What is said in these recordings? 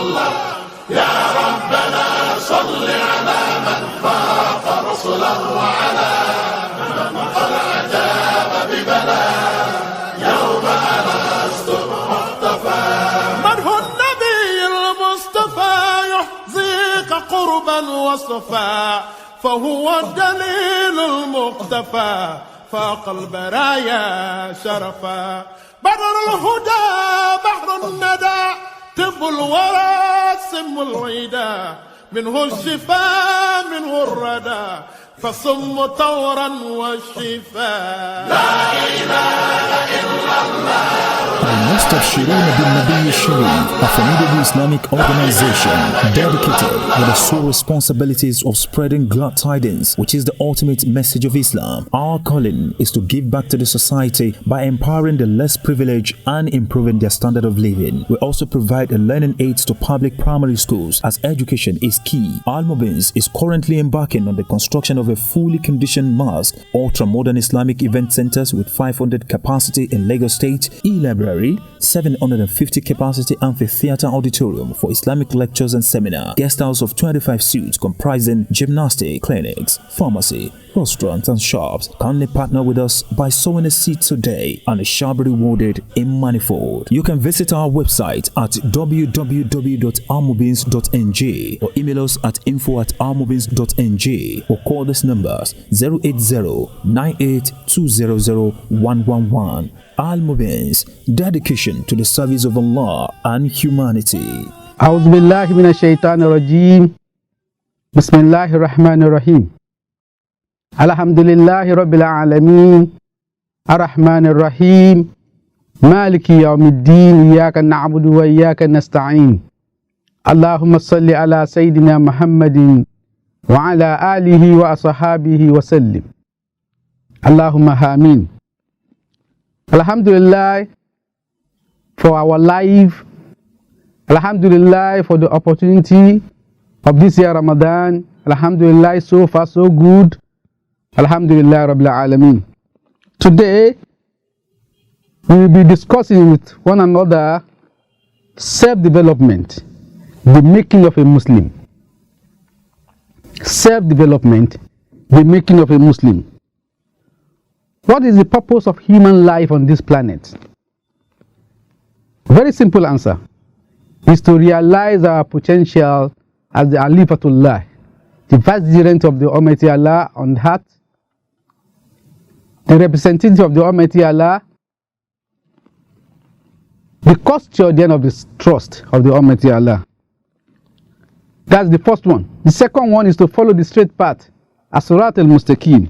الله يا ربنا صل على من فاق رسلا وعلى من قد أجاب ببلاء يوم ألست المختفى من هو النبي المصطفى يحظيك قربا وصفا فهو الدليل المقتفى فاق البرايا شرفا بدر الهدى بحر الندى طب الورى سم العدا منه الشفاء منه الردى فصم طورا والشفاء لا إله إلا الله. Al-Mustabshirun bin Nabi Sharif, a formidable Islamic organization dedicated with the sole responsibilities of spreading glad tidings, which is the ultimate message of Islam. Our calling is to give back to the society by empowering the less privileged and improving their standard of living. We also provide a learning aids to public primary schools as education is key. Almubins is currently embarking on the construction of a fully conditioned mosque, ultra-modern Islamic event centers with 500 capacity in Lagos State, e-library, 750 capacity amphitheater auditorium for Islamic lectures and seminars, guest house of 25 suites comprising gymnastic, clinics, pharmacy, restaurants and shops. Kindly partner with us by sowing a seed today and it shall be rewarded in manifold. You can visit our website at www.almubins.ng or email us at info@almubins.ng or call these numbers 080-98-200-111. Almubins, dedication to the service of Allah and humanity. A'udhu billahi minash shaitanir rajim. Bismillahir rahmanir rahim. Alhamdulillahi rabbil alamin. Ar-Rahmanir Rahim. Maliki yawmiddin. Iyyaka na'budu wa iyyaka nasta'in. Allahumma salli ala Sayyidina Muhammadin wa ala alihi wa ashabihi wa sallim. Allahumma amin. Alhamdulillah for our life. Alhamdulillah for the opportunity of this year Ramadan. Alhamdulillah, so far so good. Alhamdulillah Rabbil Alameen. Today we will be discussing with one another self-development, the making of a Muslim. Self-development, the making of a Muslim. What is the purpose of human life on this planet? Very simple answer is to realize our potential as the Alifatullah, the vicegerent of the Almighty Allah on earth, the representative of the Almighty Allah, the custodian of the trust of the Almighty Allah. That's the first one. The second one is to follow the straight path, as-sirat al-mustaqim.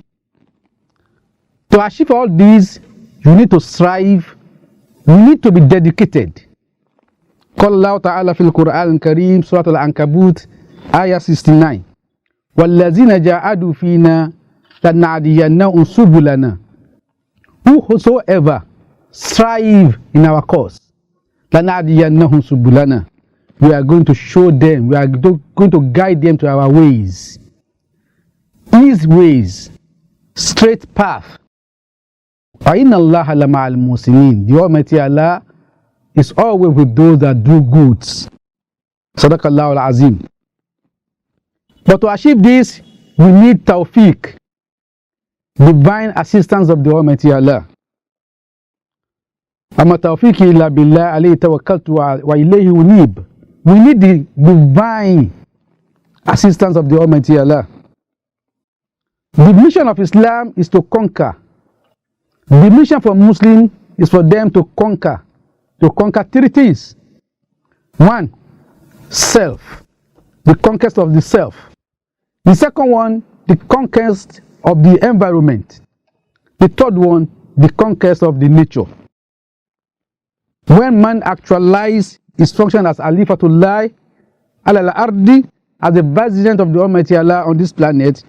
To achieve all these, you need to strive, you need to be dedicated. قال الله تعالى في القرآن الكريم سورة العنكبوت آية 69 والذين جاهدوا فينا لنهدينهم سبلنا. Whosoever strive in our cause, لنهدينهم سبلنا, we are going to show them, we are going to guide them to our ways, His ways, straight path. وَإِنَّ اللَّهَ لَمَعَ الْمُحْسِنِينَ. The Almighty Allah is always with those that do goods. Sadaqallahu al-Azim. But to achieve this, we need tawfiq, divine assistance of the Almighty Allah. Amma tawfiqi illa billah alayhi tawakkaltu wa ilayhi unib. We need the divine assistance of the Almighty Allah. The mission of Islam is to conquer. The mission for Muslims is for them to conquer three things. One, self, the conquest of the self. The second one, the conquest of the environment. The third one, the conquest of the nature. When man actualizes his function as Alifatullah al-Ardi, as the vicegerent of the Almighty Allah on this planet,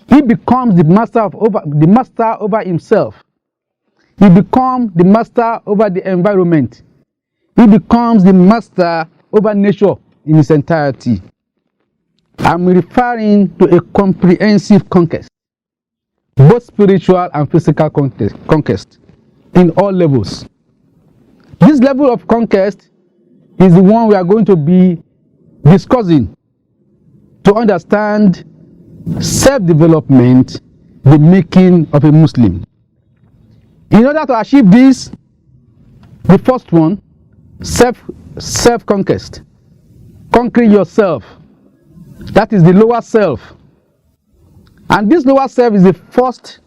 he becomes the master over himself. He becomes the master over the environment. He becomes the master over nature in its entirety. I'm referring to a comprehensive conquest, both spiritual and physical conquest in all levels. This level of conquest is the one we are going to be discussing to understand self-development, the making of a Muslim. In order to achieve this, the first one, self-conquest. Conquering yourself. That is the lower self. And this lower self is the first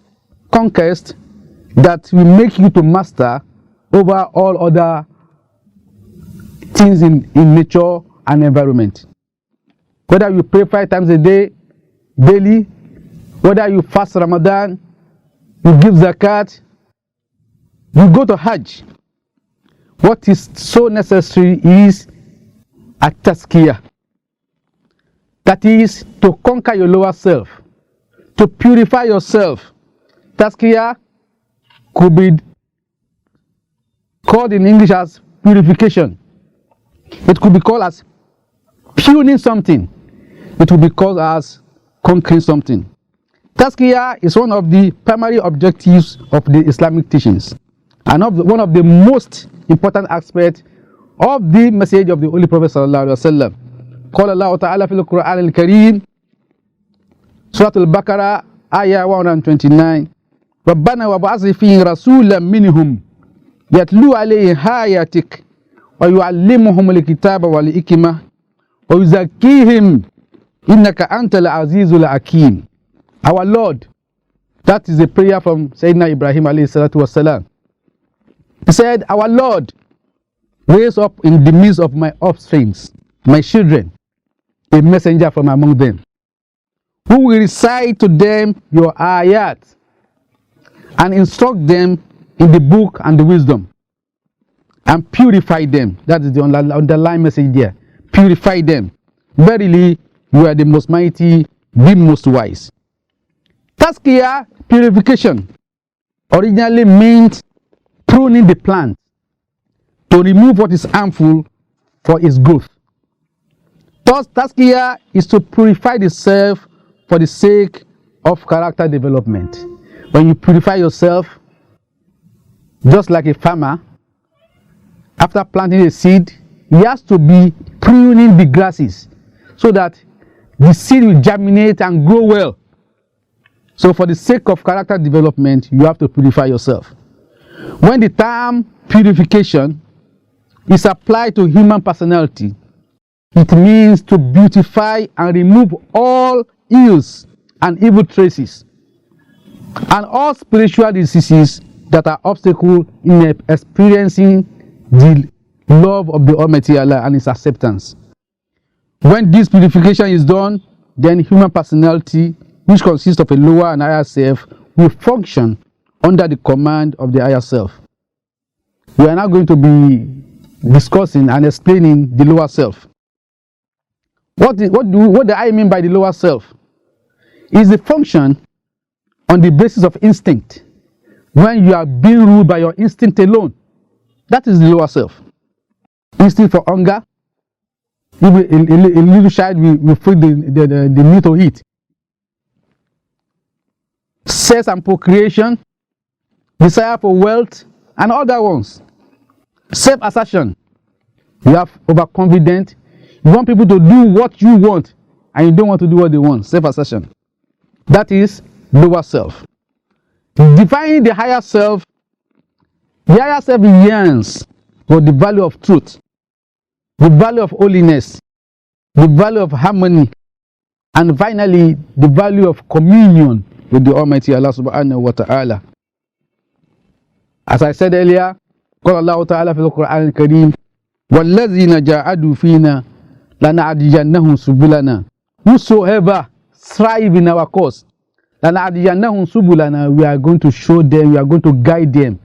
conquest that will make you to master over all other things in nature and environment. Whether you pray 5 times a day, daily, whether you fast Ramadan, you give zakat, you go to Hajj, what is so necessary is a tazkiyah. That is to conquer your lower self, to purify yourself. Tazkiyah could be called in English as purification. It could be called as pruning something. It will be called as conquering something. Tazkiyah is one of the primary objectives of the Islamic teachings and one of the most important aspects of the message of the Holy Prophet sallallahu alaihi wasallam. قال الله تعالى في القرآن الكريم سورة البقرة آية 129 ربنا وابعث فيهم رسولا منهم يتلو عليهم آياتك ويعلمهم الكتاب والحكمة ويزكيهم إنك أنت العزيز الحكيم. Our Lord, that is a prayer from Sayyidina Ibrahim alayhi salatu wasalam. He said, our Lord, raise up in the midst of my offsprings, my children, a messenger from among them, who will recite to them your ayat and instruct them in the book and the wisdom and purify them. That is the underlying message there. Purify them. Verily, you are the most mighty, the most wise. Tazkiyah, purification, originally meant pruning the plant to remove what is harmful for its growth. Thus, tazkiyah is to purify the self for the sake of character development. When you purify yourself, just like a farmer, after planting a seed, he has to be pruning the grasses so that the seed will germinate and grow well. So for the sake of character development, you have to purify yourself. When the term purification is applied to human personality, it means to beautify and remove all ills and evil traces and all spiritual diseases that are obstacles in experiencing the love of the Almighty Allah and His acceptance. When this purification is done, then human personality, which consists of a lower and higher self, will function under the command of the higher self. We are now going to be discussing and explaining the lower self. What do I mean by the lower self? Is the function on the basis of instinct. When you are being ruled by your instinct alone, that is the lower self. Instinct for hunger. If a little child will feel the need to eat. Sex and procreation, desire for wealth, and other ones. Self-assertion. You have overconfident. You want people to do what you want, and you don't want to do what they want. Self-assertion. That is lower self. Defining the higher self yearns for the value of truth, the value of holiness, the value of harmony, and finally, the value of communion with the Almighty Allah subhanahu wa ta'ala. As I said earlier, قال الله تعالى في القرآن الكريم وَالَّذِينَ جَاهَدُوا فِينَا لَنَهْدِيَنَّهُمْ سُبُلَنَا. Whosoever strive in our cause, لَنَهْدِيَنَّهُمْ سُبُلَنَا, we are going to show them, we are going to guide them.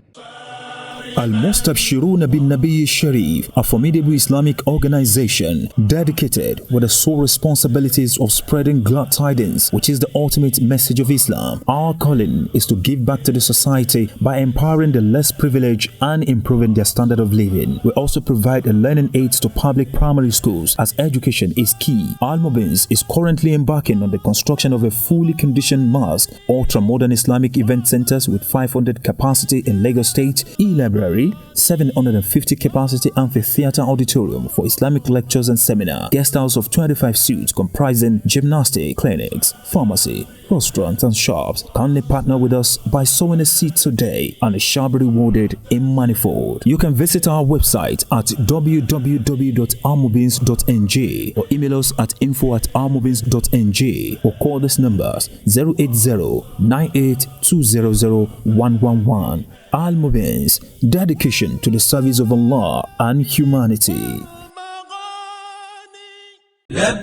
Al-Mustabshirun bin Nabi Sharif, a formidable Islamic organization dedicated with the sole responsibilities of spreading glad tidings, which is the ultimate message of Islam. Our calling is to give back to the society by empowering the less privileged and improving their standard of living. We also provide learning aids to public primary schools as education is key. Almubins is currently embarking on the construction of a fully conditioned mosque, ultra-modern Islamic event centers with 500 capacity in Lagos State, e-library library, 750 capacity amphitheater auditorium for Islamic lectures and seminar, guest house of 25 suites comprising gymnastic, clinics, pharmacy, restaurants and shops. Kindly partner with us by sowing a seed today and it shall be rewarded in manifold. You can visit our website at www.almubins.ng or email us at info@almubins.ng or call these numbers 080-98-200-111. Almubins, dedication to the service of Allah and humanity.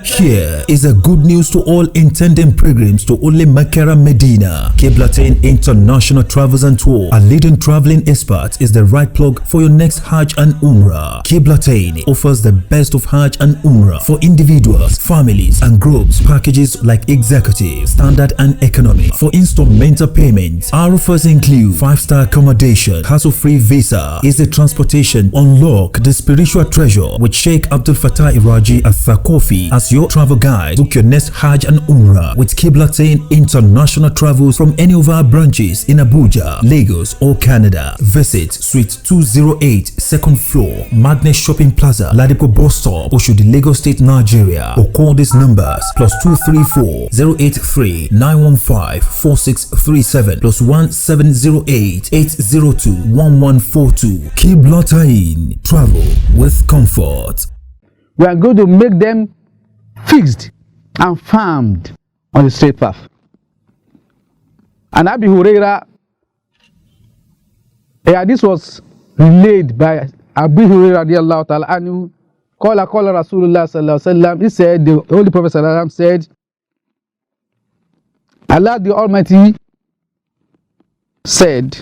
Here is a good news to all intending pilgrims to only Mecca and Medina. Qiblatain International Travels and Tour, a leading traveling expert, is the right plug for your next Hajj and Umrah. Qiblatain offers the best of Hajj and Umrah for individuals, families and groups. Packages like executive, standard and economy. For instrumental payments, our offers include 5-star accommodation, hassle-free visa, easy transportation. Unlock the spiritual treasure with Sheikh Abdul Fattah Iraji Al-Thakofi as your travel guide. Book your next Hajj and Umrah with Qiblatain International Travels from any of our branches in Abuja, Lagos or Canada. Visit Suite 208, 2nd floor, Magnet Shopping Plaza, Ladipo Bus Stop, Oshodi, Lagos State, Nigeria, or call these numbers +234 083 915 4637 +1708 802 1142. Qiblatain, travel with comfort. We are going to make them fixed and firmed on the straight path. And Abu Huraira, this was relayed by Abu Huraira radiallahu ta'ala anhu. Qala Rasulullah sallallahu alaihi wasallam. He said, the Holy Prophet sallallahu alaihi wasallam said, Allah the Almighty said,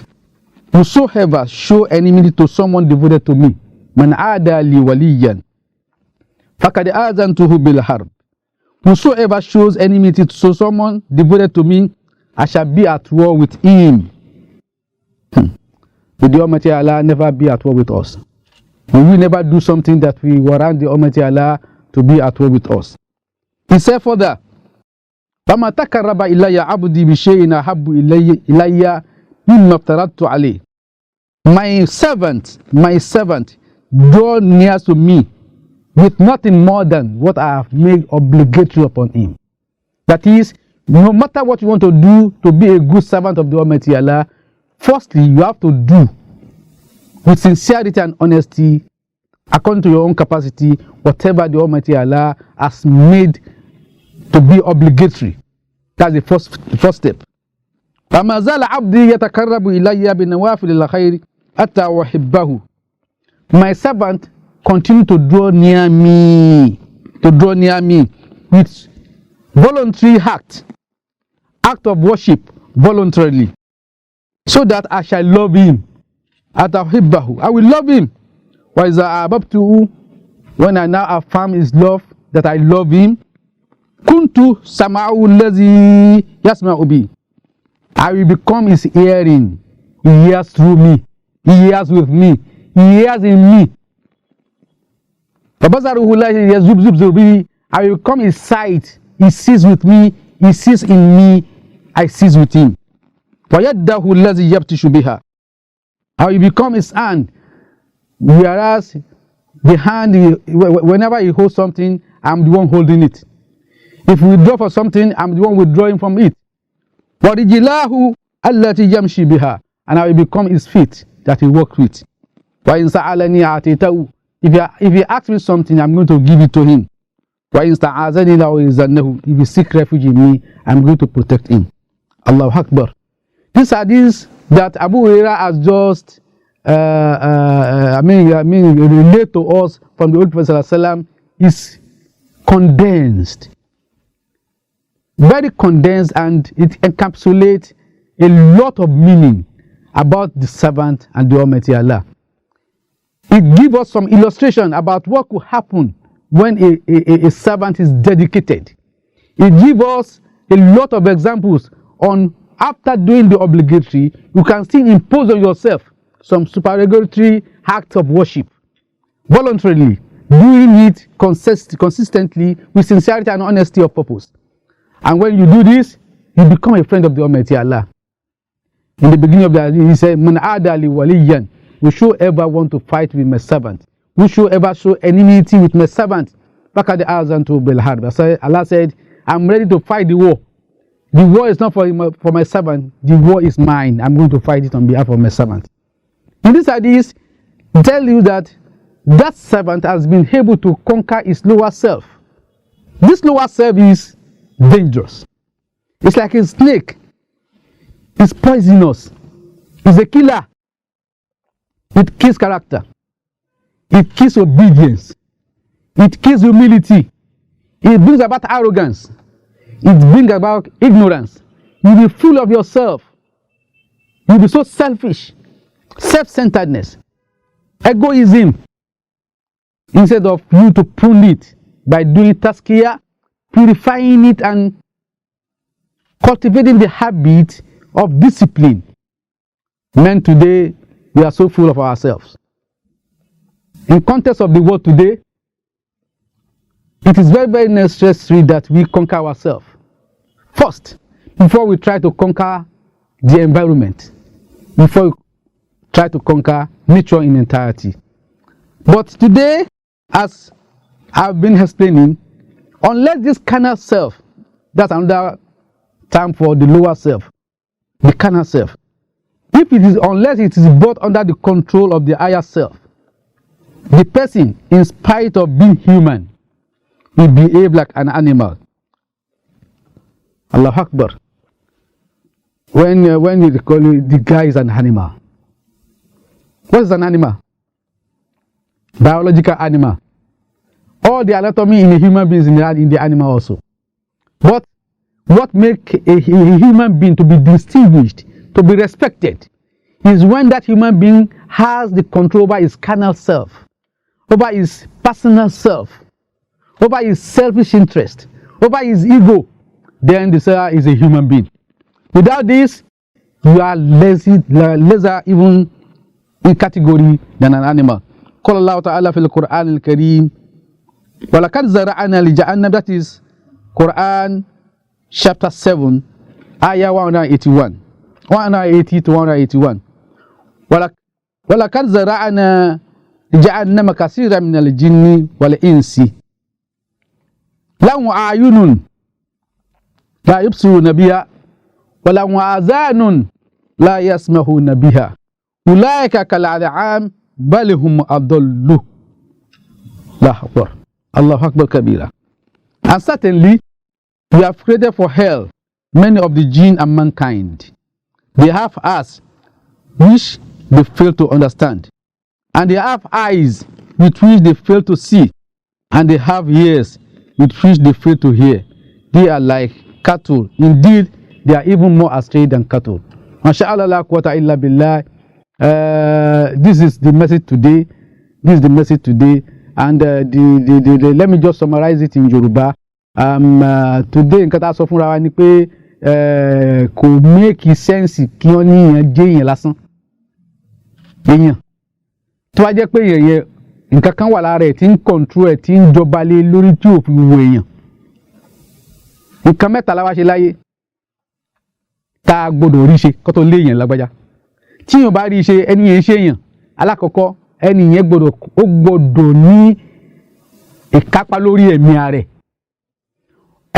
whosoever show enmity to someone devoted to me, man aada li waliyan, فَقَدْ آذَنْتُهُ بِالْحَرْبِ. Whosoever shows enmity to someone devoted to me, I shall be at war with him. Will the Almighty Allah never be at war with us? Will we never do something that we warrant the Almighty Allah to be at war with us? He said further, فَمَا تَقَرَّبَ إِلَّيَّ عَبْدِي بِشَيْءٍ أَحَبُّ إِلَيَّ مِمَّا افْتَرَضْتُ عَلَيْهِ. My servant, draw near to me with nothing more than what I have made obligatory upon him. That is, no matter what you want to do to be a good servant of the Almighty Allah, firstly, you have to do with sincerity and honesty, according to your own capacity, whatever the Almighty Allah has made to be obligatory. That's the first step. فَمَا زَالَ عَبْدِي يَتَقَرَّبُ إِلَيَّ بِنَوَافِلِ الْخَيْرِ حَتَّى أُحِبَّهُ. My servant continue to draw near me with voluntary act of worship voluntarily, so that I shall love him. I will love him. When I now affirm his love, that I love him, kuntu sama'u allazi yasma'u bi. I will become his hearing. He hears through me. He hears with me. He hears in me. I will become his sight. He sees with me. He sees in me. I see with him. I will become his hand. Whereas the hand, whenever he holds something, I'm the one holding it. If we withdraw for something, I'm the one withdrawing from it. And I will become his feet that he walks with. If he asks me something, I'm going to give it to him. If he seeks refuge in me, I'm going to protect him. Allahu Akbar. These hadiths that Abu Hurairah has just relate to us from the Holy Prophet ﷺ is condensed, very condensed, and it encapsulates a lot of meaning about the servant and the Almighty Allah. It gives us some illustration about what could happen when a servant is dedicated. It gives us a lot of examples on after doing the obligatory, you can still impose on yourself some supererogatory acts of worship voluntarily, doing it consistently with sincerity and honesty of purpose. And when you do this, you become a friend of the Almighty Allah. In the beginning of the hadith, he said, "Man adali waliyan." whosoever want to fight with my servant, whosoever show enmity with my servant, فَقَدْ أَذَنْتُهُ بِالْحَرْبِ. Allah said, I'm ready to fight the war. The war is not for my servant. The war is mine. I'm going to fight it on behalf of my servant. In this hadith, tell you that that servant has been able to conquer his lower self. This lower self is dangerous. It's like a snake. It's poisonous. It's a killer. It kills character. It kills obedience. It kills humility. It brings about arrogance. It brings about ignorance. You'll be full of yourself. You'll be so selfish. Self-centeredness. Egoism. Instead of you to prune it by doing tazkiyah, purifying it and cultivating the habit of discipline. Men today, we are so full of ourselves. In context of the world today, it is very, very necessary that we conquer ourselves first, before we try to conquer the environment, before we try to conquer nature in entirety. But today, as I've been explaining, unless this carnal self, that's another term for the lower self, the carnal self, unless it is brought under the control of the higher self, the person, in spite of being human, will behave like an animal. Allahu Akbar. When you call it, the guy is an animal. What is an animal? Biological animal. All the anatomy in a human being is in the animal also. But what makes a human being to be distinguished, to be respected, is when that human being has the control over his carnal self, over his personal self, over his selfish interest, over his ego. Then the self is a human being. Without this, you are lesser even in category than an animal. قال الله تعالى في القرآن الكريم ولقد زرعنا لجهنم, that is Quran chapter 7 ayah 180 to 181. ولقد زرعنا لجهنم كثيرا من الجن والإنس لهم أعين لا يبصرون بها ولهم آذان لا يسمعون بها أولئك كالأنعام بل هم أضل. Allahu Akbar kabira. And certainly we have created for hell many of the jinn and mankind. They have eyes which they fail to understand, and they have eyes with which they fail to see, and they have ears with which they fail to hear. They are like cattle. Indeed, they are even more astray than cattle. MashaAllah la quwwata illa billah. This is the message today. And let me just summarize it in Yoruba. Today, nǹkan tá a sọ fúnra wa ni pé kò make sense kí wọ́n ní èèyàn jẹ́ èèyàn lásán. Èèyàn tó wá jẹ́ pé èèyàn nǹkan kan wà lára ẹ̀ tí ń control ẹ̀ tí ń jọba lé lórí tí ò fi wo èèyàn. Nǹkan mẹ́ta la wá ṣe láyé tá a gbọ́dọ̀ rí ṣe kó tó lé èèyàn lágbájá. Tí èèyàn bá rí ṣe, ẹni yẹn ṣe èèyàn. Alákọ̀ọ́kọ́, ẹni yẹn gbọ́dọ̀ ní ìkápá lórí ẹ̀mí ara ẹ̀.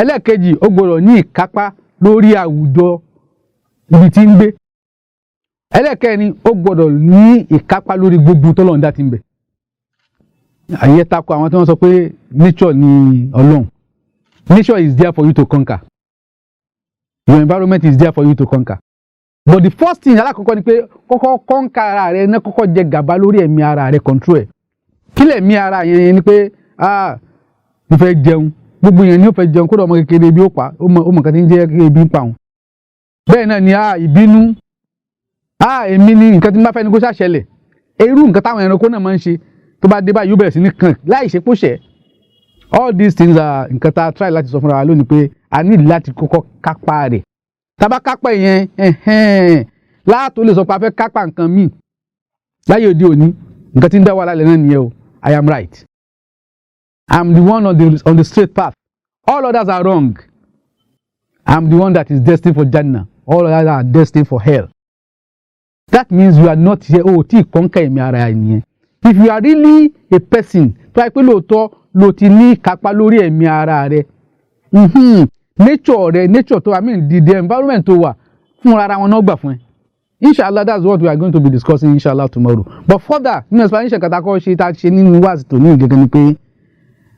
Ẹlẹ́ẹ̀kejì, ó gbọ́dọ̀ ní ìkápá lórí àwùjọ ibi tí ń gbé. Ẹlẹ́ẹ̀kẹrin, ó gbọ́dọ̀ ní ìkápá lórí gbogbo t'Ọlọ́run dá tí ń bẹ. Àyè tako àwọn tí wọ́n sọ pé nature ni Ọlọ́run. Nature is there for you to conquer. Your environment is there for you to conquer. But the first thing alákọ̀ọ́kọ́ ni pé kọ́kọ́ conquer ara rẹ, náà kọ́kọ́ jẹ gàba lórí ẹ̀mí ara rẹ, control ẹ̀. Kílẹ̀ ẹ̀mí ara yẹn ni pé mo fẹ́ jẹun. Gbogbo yẹn ni ó fẹ́ jẹun, kódà ọmọ kékeré ebi ó pa, ó mọ̀ nǹkan tí ń jẹ́ kí ebi ń pa òun. Bẹ́ẹ̀ náà ni ìbínú. Èmi ni nǹkan tí n bá fẹ́ ni kó ṣàṣẹlẹ̀. Irú nǹkan táwọn ẹranko náà máa ń ṣe tó bá dé báyìí yóò bẹ̀rẹ̀ sí ní kàn láì ṣe kó ṣẹ̀. All these things are nǹkan tá a try láti sọ fúnra wa lónìí pé a need láti kọ́kọ́ kápá rẹ̀. Tá bá kápá yẹn láàtó lè sọ pé a fẹ́ kápá nǹkan míì. Láyé òde òní nǹkan tí ń dá wàhálà lẹ̀ náà nìyẹn o. I am right. I'm the one on the straight path. All others are wrong. I'm the one that is destined for Jannah. All others are destined for hell. that means you are not here. Oh, tí conquer ẹ̀mí ara ẹ̀yẹn. If you are really a person tó yẹ pé lóòótọ́ ló ti ní kápá lórí ẹ̀mí ara rẹ, nature tó the environment tó wà fún ara wọn náà gbà fún ẹ. Inshallah, that's what we are going to be discussing inshallah tomorrow. But further, nínú explanation katakọ ṣe tá a ṣe nínú wáàsí tó ní gẹ́gẹ́ ni pé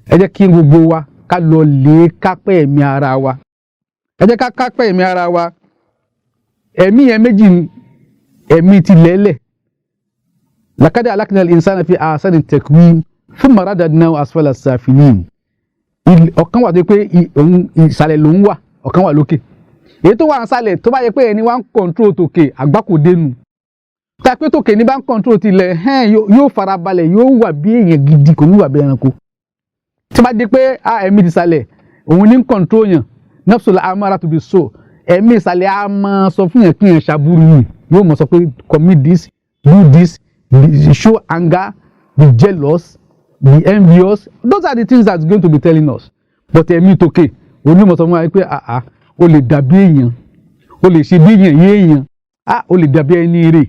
ẹ jẹ́ kí gbogbo wa ká lọ lè kápẹ́ ẹ̀mí ara wa. Ẹ jẹ́ ká kápẹ́ ẹ̀mí ara wa. Ẹ̀mí yẹn méjì ni ẹ̀mí ti lẹ́lẹ̀. Laqad khalaqna al-insana fi ahsani taqwim thumma radadnahu asfala as-safilin. Ọ̀kan wà tó pé ìsàlẹ̀ ló ń wà, ọ̀kan wà lókè. Èyí tó wà nísàlẹ̀ tó bá yẹ pé ẹni wá ń control tòkè àgbákò dénú. Tá pé tòkè ní bá ń control tilẹ̀ yóò farabalẹ̀ yóò wà bí èèyàn gidi kò ní wà bí ẹranko. Tí bá di pé ẹ̀mí ìsàlẹ̀ òun ní control yàn nafsul amaratu bis-su', ẹ̀mí ìsàlẹ̀ á máa sọ fún yàn kí yàn ṣàbúrú yìí yóò mọ̀ sọ pé commit this, do this, show anger, be jealous, be envious. Those are the things that's going to be telling us. But ẹ̀mí tòkè òun ní mọ̀ sọ fún wa pé o lè dàbí èèyàn, o lè ṣe bí èèyàn, o lè dàbí ẹni rè,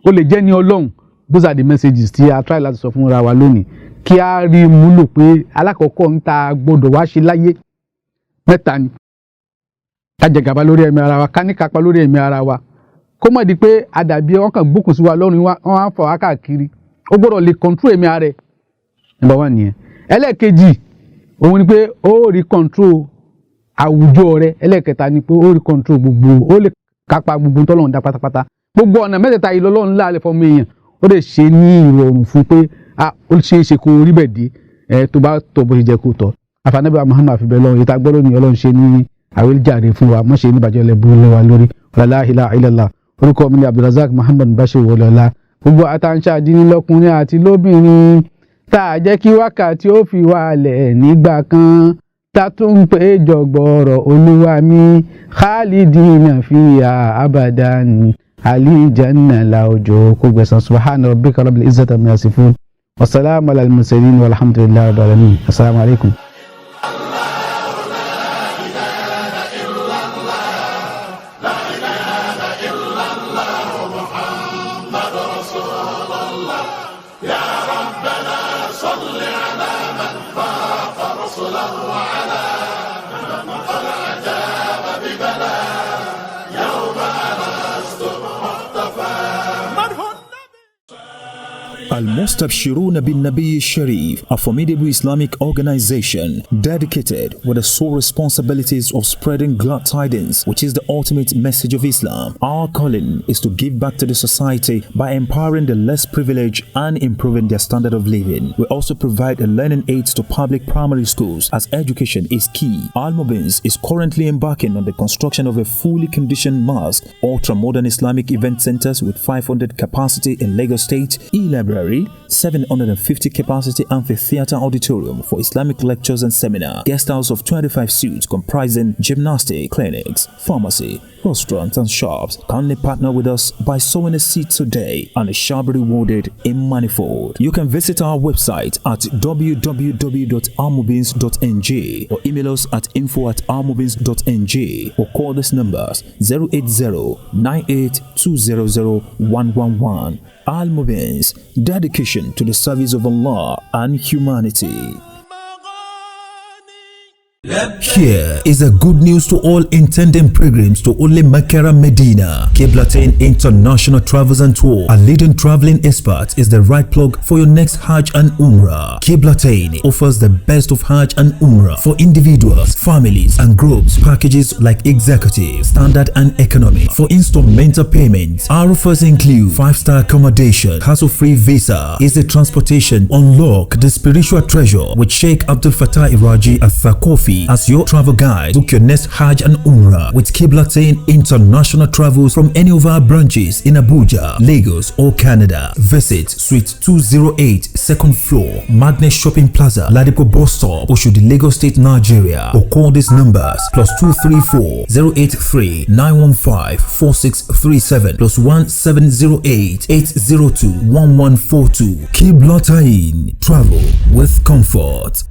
o lè jẹ́ ní Ọlọ́run. Those are the messages tí a try láti sọ fún ra wa lónìí. Kí a rí múlò pé alákọ̀ọ́kọ́ ń ta gbọ́dọ̀ wá ṣe láyé mẹ́ta ni. Ká jẹ gàba lórí ẹ̀mí ara wa, ká ní kápá lórí ẹ̀mí ara wa. Kó mọ̀ di pé àdàbí wọn kàn gbókùn sí wa lọ́rùn wọn á fọ̀ wá káàkiri. Ó gbọ́dọ̀ lè control ẹ̀mí ara ẹ̀. Number one nìyẹn. Ẹlẹ́ẹ̀kejì òun ni pé ó rí control àwùjọ rẹ. Ẹlẹ́ẹ̀kẹta ni pé ó rí control gbogbo, ó lè kápá gbogbo tọ́lọ́run dá pátápátá. Gbogbo ọ̀nà mẹ́tẹ̀ẹ̀ta yìí lọ́lọ́run láàlẹ́ fọ́mọ èèyàn ó lè ṣe ní ìrọ̀rùn fún pé ó ṣe é ṣe kó rí bẹ̀ dé tó bá tọ̀ bó ṣe jẹ́ kó tọ̀. Àfànàbí Muhammad fi bẹ́ẹ̀ lọ́run ìta gbọ́dọ̀ ní Ọlọ́run ṣe ní àwíjàre fún wa mọ́ ṣe ní ìbàjẹ́ lẹ́bùrú lẹ́wà lórí la ilaha illallah. Orúkọ mi ni Abdulrazak Muhammad Bashir Wọlọ́lá. Gbogbo àtàǹṣà dínlọ́kùnrin àti lóbìnrin tá a jẹ́ kí wákàtí ó fi wà lẹ̀ nígbà kan tá tún pé jọ̀gbọ̀rọ̀ Olúwa mi khalidina fiha abadan alijanna láòjò kó gbẹ̀san. Subhana rabbika rabbil izzati amma yasifun wa salamun alal mursalin walhamdulillahi rabbil alamin. Assalamu alaikum. Al-Mustabshiruna bin Nabi Sharif, a formidable Islamic organization dedicated with the sole responsibilities of spreading glad tidings, which is the ultimate message of Islam. Our calling is to give back to the society by empowering the less privileged and improving their standard of living. We also provide a learning aids to public primary schools as education is key. Almubins is currently embarking on the construction of a fully conditioned mosque, ultra-modern Islamic event centers with 500 capacity in Lagos State, e-library, 750 capacity amphitheater auditorium for Islamic lectures and seminar, guest house of 25 suites comprising gymnastic, clinics, pharmacy, restaurants and shops. Kindly partner with us by sowing a seed today and it shall be rewarded in manifold. You can visit our website at www.almubins.ng or email us at info@almubins.ng or call these numbers 080-98-200-111. Almubins, dedication to the service of Allah and humanity. Here is a good news to all intending pilgrims to Holy Mecca and Medina. Qiblatain International Travels and Tour, a leading traveling expert, is the right plug for your next Hajj and Umrah. Qiblatain offers the best of Hajj and Umrah for individuals, families and groups. Packages like executive, standard and economy. For instrumental payments, our offers include 5-star accommodation, hassle-free visa, easy transportation. Unlock the spiritual treasure with Sheikh Abdul Fattah Iraji Al-Thakofi as your travel guide. Book your next Hajj and Umrah with Qiblatain International Travels from any of our branches in Abuja, Lagos or Canada. Visit Suite 208, 2nd floor, Magnet Shopping Plaza, Ladipo Bus Stop, Oshodi, Lagos State, Nigeria, or call these numbers +234 083 915 4637 +1708 802 1142. Qiblatain, travel with comfort.